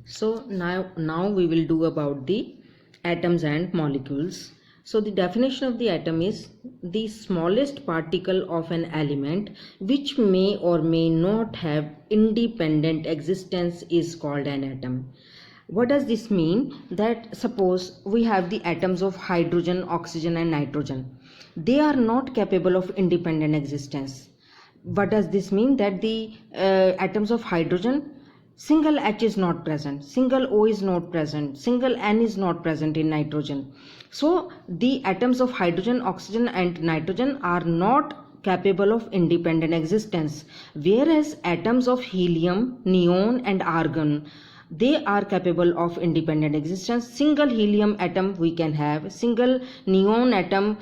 So now we will do about the atoms and molecules. So the definition of the atom is the smallest particle of an element which may or may not have independent existence is called an atom. What does this mean? That suppose we have the atoms of hydrogen, oxygen and nitrogen. They are not capable of independent existence. What does this mean? That the atoms of hydrogen, single H is not present, single O is not present, single N is not present in nitrogen. So the atoms of hydrogen, oxygen and nitrogen are not capable of independent existence, whereas atoms of helium, neon and argon, they are capable of independent existence. Single helium atom we can have, single neon atom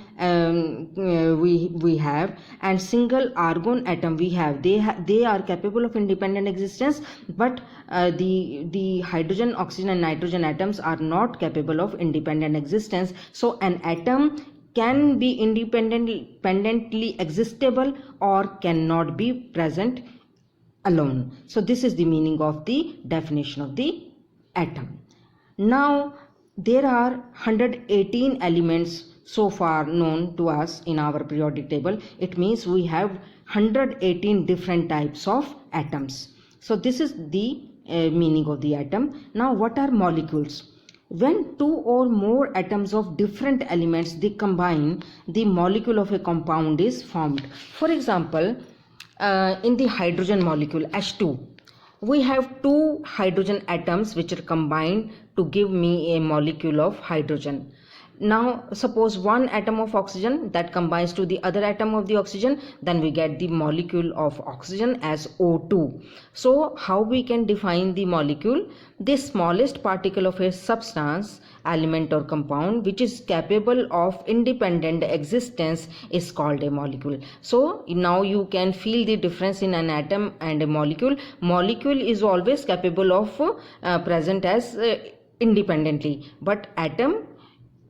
we have, and single argon atom we have. They are capable of independent existence, but the hydrogen, oxygen and nitrogen atoms are not capable of independent existence. So an atom can be independently existable or cannot be present alone. So this is the meaning of the definition of the atom. Now there are 118 elements so far known to us in our periodic table. It means we have 118 different types of atoms. So this is the meaning of the atom. Now what are molecules? When two or more atoms of different elements they combine, the molecule of a compound is formed. For example, in the hydrogen molecule H2, we have two hydrogen atoms which are combined to give me a molecule of hydrogen. Now suppose one atom of oxygen that combines to the other atom of the oxygen, then we get the molecule of oxygen as O2. So how we can define the molecule? The smallest particle of a substance, element or compound which is capable of independent existence is called a molecule. So now you can feel the difference in an atom and a molecule. Molecule is always capable of present as independently, but atom,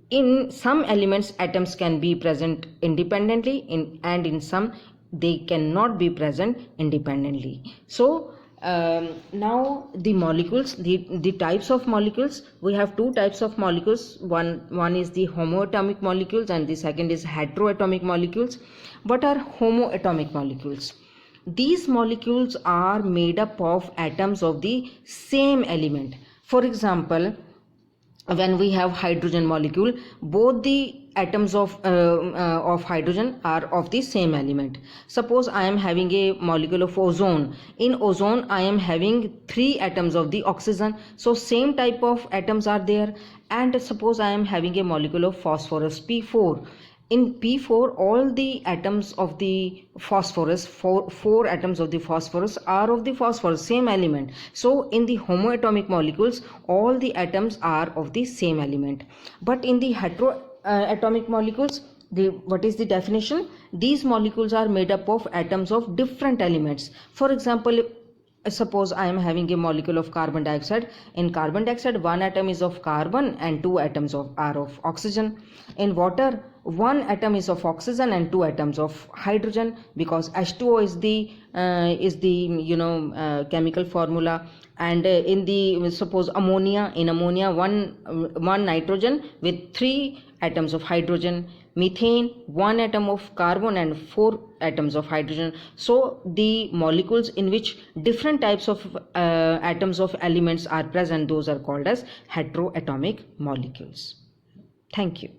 in some elements atoms can be present independently, and in some they cannot be present independently. So now the molecules, the types of molecules, we have two types of molecules. One is the homoatomic molecules and the second is heteroatomic molecules. What are homoatomic molecules? These molecules are made up of atoms of the same element. For example, when we have hydrogen molecule, both the atoms of hydrogen are of the same element. Suppose I am having a molecule of ozone. In ozone I am having 3 atoms of the oxygen, so same type of atoms are there. And suppose I am having a molecule of phosphorus P4. In P4 all the atoms of the phosphorus, four atoms of the phosphorus are of the phosphorus, same element. So in the homoatomic molecules all the atoms are of the same element. But in the heteroatomic molecules, what is the definition? These molecules are made up of atoms of different elements. For example, suppose I am having a molecule of carbon dioxide. In carbon dioxide, one atom is of carbon and 2 atoms are of oxygen. In water, one atom is of oxygen and 2 atoms of hydrogen, because H2O is the chemical formula. And in the suppose ammonia, in ammonia one nitrogen with 3 atoms of hydrogen. Methane, 1 atom of carbon and 4 atoms of hydrogen. So the molecules in which different types of atoms of elements are present, those are called as heteroatomic molecules. Thank you.